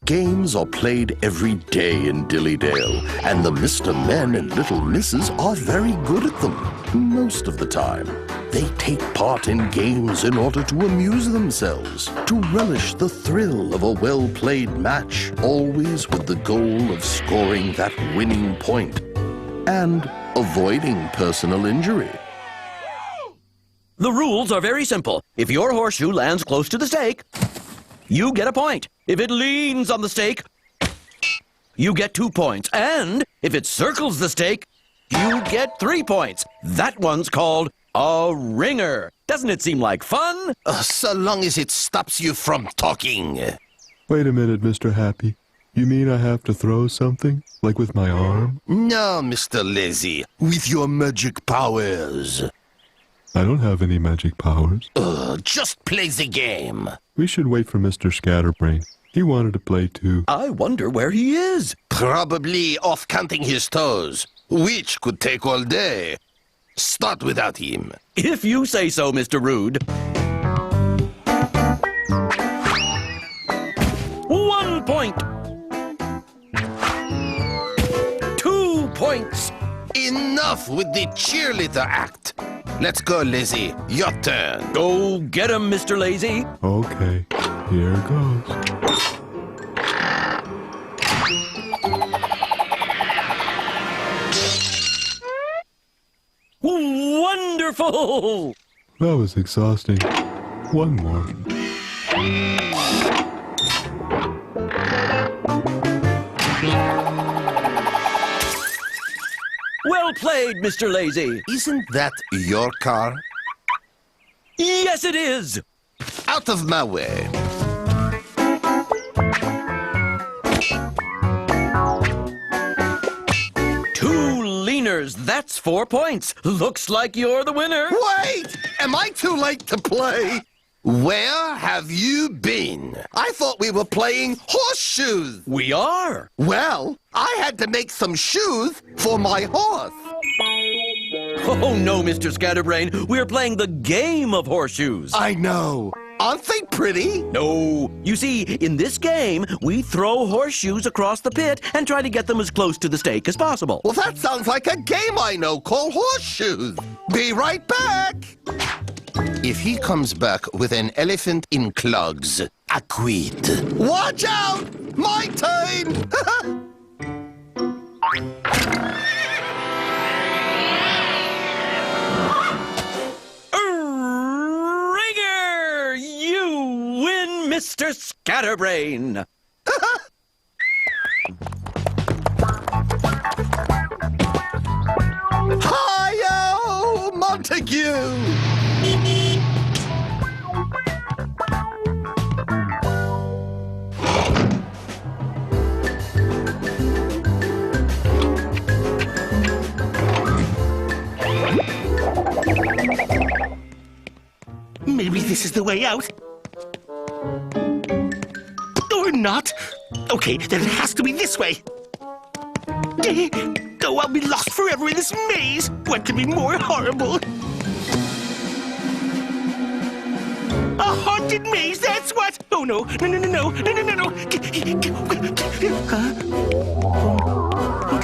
Games are played every day in Dillydale, and the Mr. Men and Little Misses are very good at them, most of the time. They take part in games in order to amuse themselves, to relish the thrill of a well-played match, always with the goal of scoring that winning point and avoiding personal injury. The rules are very simple. If your horseshoe lands close to the stake, you get a point. If it leans on the stake, you get 2 points. And if it circles the stake, you get 3 points. That one's called a ringer. Doesn't it seem like fun? So long as it stops you from talking. Wait a minute, Mr. Happy. You mean I have to throw something? Like with my arm? No, Mr. Lazy. With your magic powers. I don't have any magic powers. Just play the game. We should wait for Mr. Scatterbrain. He wanted to play too. I wonder where he is. Probably off counting his toes, which could take all day. Start without him. If you say so, Mr. Rude. 1 point. 2 points. Enough with the cheerleader act. Let's go, Lizzie. Your turn. Go get him, Mr. Lazy. Okay, here goes. Wonderful! That was exhausting. One more. Well played, Mr. Lazy. Isn't that your car? Yes, it is. Out of my way. Two leaners, that's 4 points. Looks like you're the winner. Wait! Am I too late to play? Where have you been? I thought we were playing horseshoes. We are. Well, I had to make some shoes for my horse. Oh, no, Mr. Scatterbrain. We're playing the game of horseshoes. I know. Aren't they pretty? No. You see, in this game, we throw horseshoes across the pit and try to get them as close to the stake as possible. Well, that sounds like a game I know called horseshoes. Be right back. If he comes back with an elephant in clogs, I quit. Watch out! My turn! Ringer! You win, Mr. Scatterbrain. Hi-yo, Montague! Maybe this is the way out. Or not. Okay, then it has to be this way. Oh, I'll be lost forever in this maze. What could be more horrible? A haunted maze, that's what! Oh, no. No. Huh? Oh,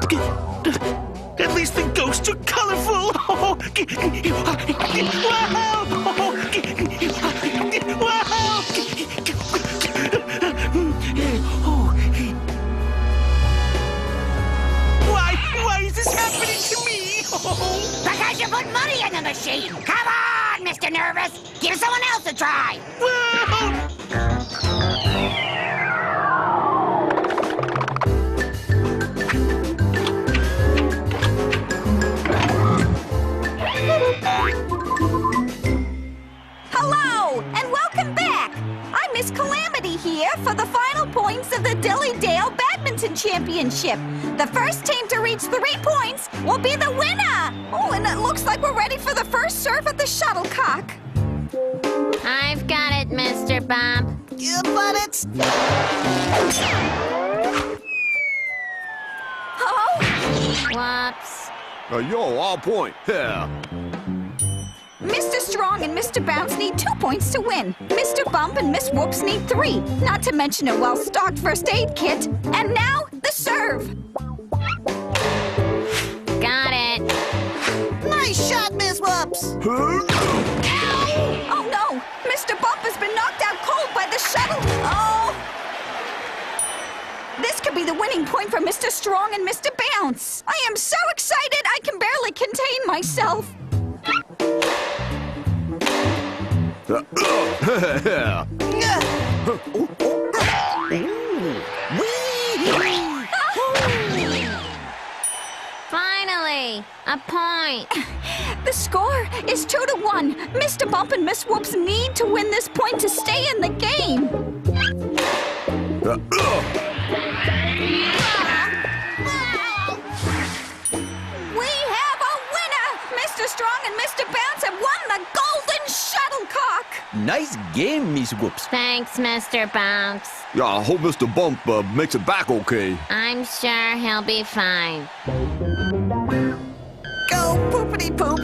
dear. At least the ghosts are colorful. Wow! Why is this happening to me? Because you put money in the machine. Come on, Mr. Nervous. Give someone else a try. Hello, and welcome back. I'm Miss Calamity here for the final points of the Dillydale Badminton Championship. The first team to reach 3 points will be the winner. Oh, and it looks like we're ready for the first serve at the shuttlecock. I've got it, Mr. Bump. Yeah, but it's... Oh? Whoops. Yo, all point. Yeah. Mr. Strong and Mr. Bounce need 2 points to win. Mr. Bump and Miss Whoops need 3, not to mention a well-stocked first aid kit. And now, the serve. Got it. Nice shot, Miss Whoops. Oh no! Mr. Bump has been knocked out cold by the shuttle! Oh! This could be the winning point for Mr. Strong and Mr. Bounce! I am so excited I can barely contain myself! Finally, a point. The score is 2-1. Mr. Bump and Miss Whoops need to win this point to stay in the game. We have a winner! Mr. Strong and Mr. Bounce have won the Golden Shuttlecock! Nice game, Miss Whoops. Thanks, Mr. Bounce. Yeah, I hope Mr. Bump makes it back okay. I'm sure he'll be fine. Go poopity poop.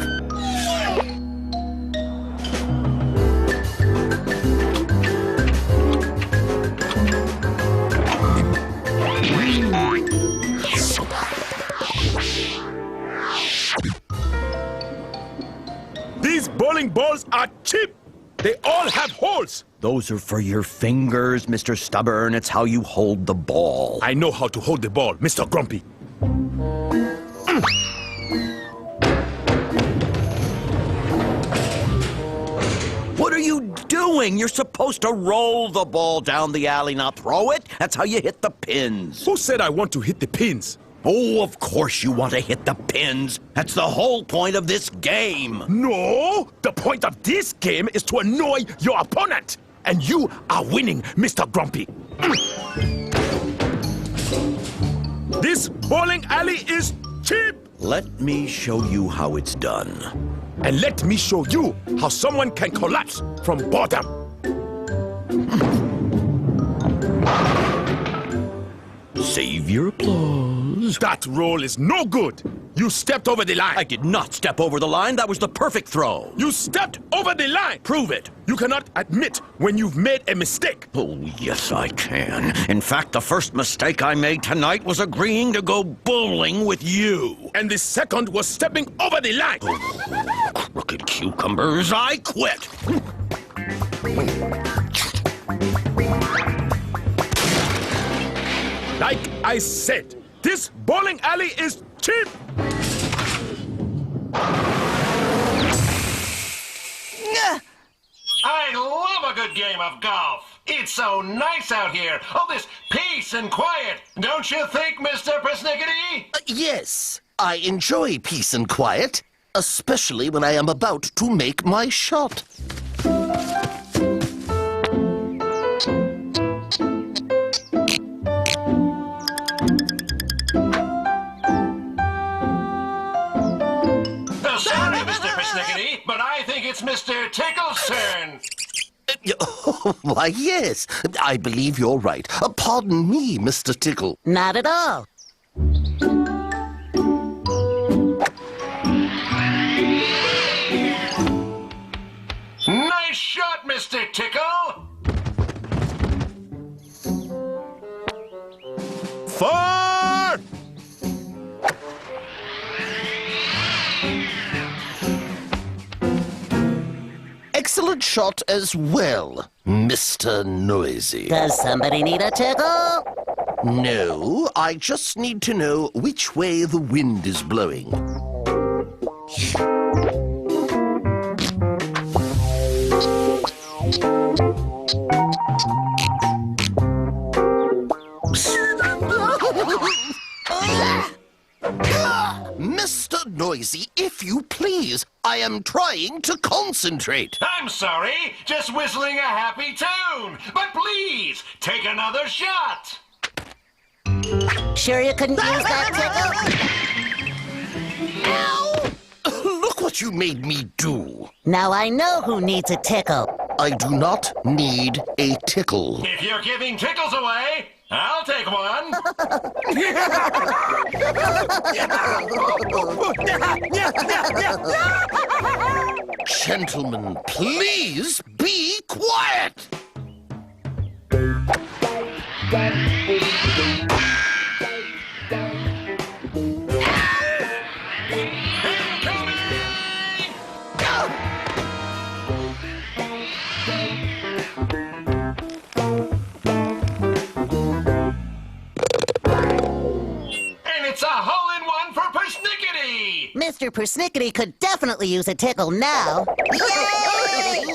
These bowling balls are cheap. They all have holes. Those are for your fingers, Mr. Stubborn. It's how you hold the ball. I know how to hold the ball, Mr. Grumpy. What are you doing? You're supposed to roll the ball down the alley, not throw it. That's how you hit the pins. Who said I want to hit the pins? Oh, of course you want to hit the pins. That's the whole point of this game. No! The point of this game is to annoy your opponent. And you are winning, Mr. Grumpy. This bowling alley is cheap. Let me show you how it's done. And let me show you how someone can collapse from boredom. Save your applause. That roll is no good. You stepped over the line. I did not step over the line. That was the perfect throw. You stepped over the line. Prove it. You cannot admit when you've made a mistake. Oh, yes, I can. In fact, the first mistake I made tonight was agreeing to go bowling with you. And the second was stepping over the line. Crooked cucumbers, I quit. Like I said, this bowling alley is cheap. I love a good game of golf. It's so nice out here. All this peace and quiet. Don't you think, Mr. Persnickety? Yes, I enjoy peace and quiet, especially when I am about to make my shot. Sorry, Mr. Persnickety, but I think it's Mr. Tickle's turn. Why, yes, I believe you're right. Pardon me, Mr. Tickle. Not at all. Nice shot, Mr. Tickle. Far! Excellent shot as well, Mr. Noisy. Does somebody need a tickle? No, I just need to know which way the wind is blowing. Mr. Noisy, if you please, I am trying to concentrate. I'm sorry, just whistling a happy tune. But please, take another shot. Sure you couldn't use that Ow! Look what you made me do. tickle? Now I know who needs a tickle. I do not need a tickle. If you're giving tickles away, I'll take one. Gentlemen, please be quiet! It's a hole-in-one for Persnickety! Mr. Persnickety could definitely use a tickle now. Yay!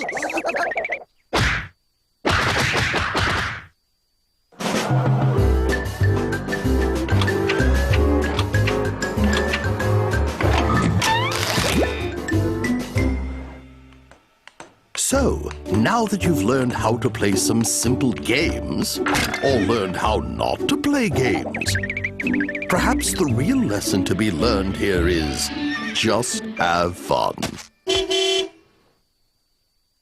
So, now that you've learned how to play some simple games, or learned how not to play games, perhaps the real lesson to be learned here is just have fun.